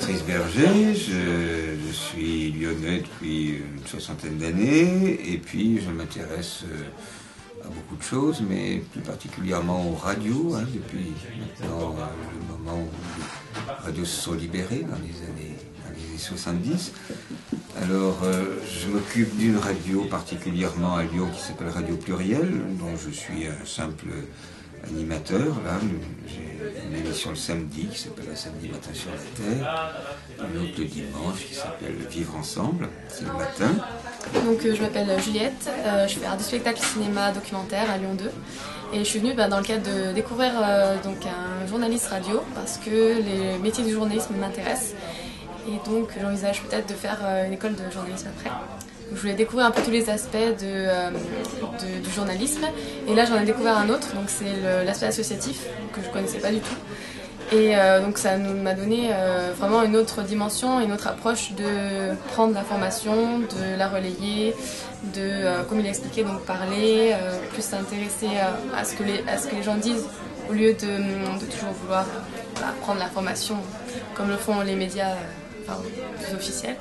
Patrice Berger, je suis lyonnais depuis une soixantaine d'années et puis je m'intéresse à beaucoup de choses, mais plus particulièrement aux radios, depuis maintenant le moment où les radios se sont libérées dans les années 70. Alors je m'occupe d'une radio particulièrement à Lyon qui s'appelle Radio Pluriel, dont je suis un simple animateur. Là, j'ai une émission le samedi qui s'appelle Le samedi matin sur la Terre, une autre le dimanche qui s'appelle Vivre ensemble, c'est le matin. Donc je m'appelle Juliette, je fais art du spectacle, cinéma, documentaire à Lyon 2 et je suis venue dans le cadre de découvrir donc un journaliste radio parce que les métiers du journalisme m'intéressent et donc j'envisage peut-être de faire une école de journalisme après. Je voulais découvrir un peu tous les aspects du journalisme et là j'en ai découvert un autre, donc c'est l'aspect associatif que je ne connaissais pas du tout. Et donc ça m'a donné vraiment une autre dimension, une autre approche de prendre l'information, de la relayer, de, comme il a expliqué, donc parler, plus s'intéresser à ce que les gens disent au lieu de toujours vouloir prendre l'information comme le font les médias plus officiels.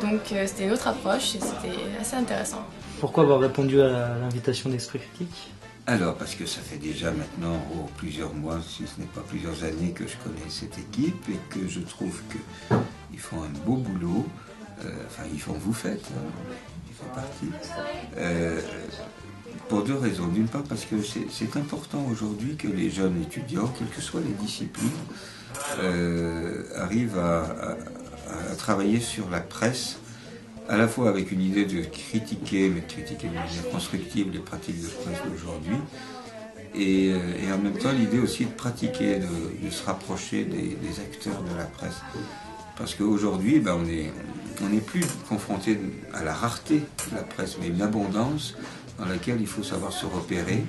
Donc c'était une autre approche et c'était assez intéressant. Pourquoi avoir répondu à l'invitation d'Esprit Critique ? Alors, parce que ça fait déjà maintenant plusieurs mois, si ce n'est pas plusieurs années, que je connais cette équipe et que je trouve qu'ils font un beau boulot. Vous faites, ils font partie. Pour deux raisons. D'une part, parce que c'est important aujourd'hui que les jeunes étudiants, quelles que soient les disciplines, arrivent à travailler sur la presse, à la fois avec une idée de critiquer, mais de critiquer de manière constructive les pratiques de presse d'aujourd'hui, et en même temps l'idée aussi de pratiquer, de se rapprocher des acteurs de la presse. Parce qu'aujourd'hui, on n'est plus confronté à la rareté de la presse, mais une abondance dans laquelle il faut savoir se repérer.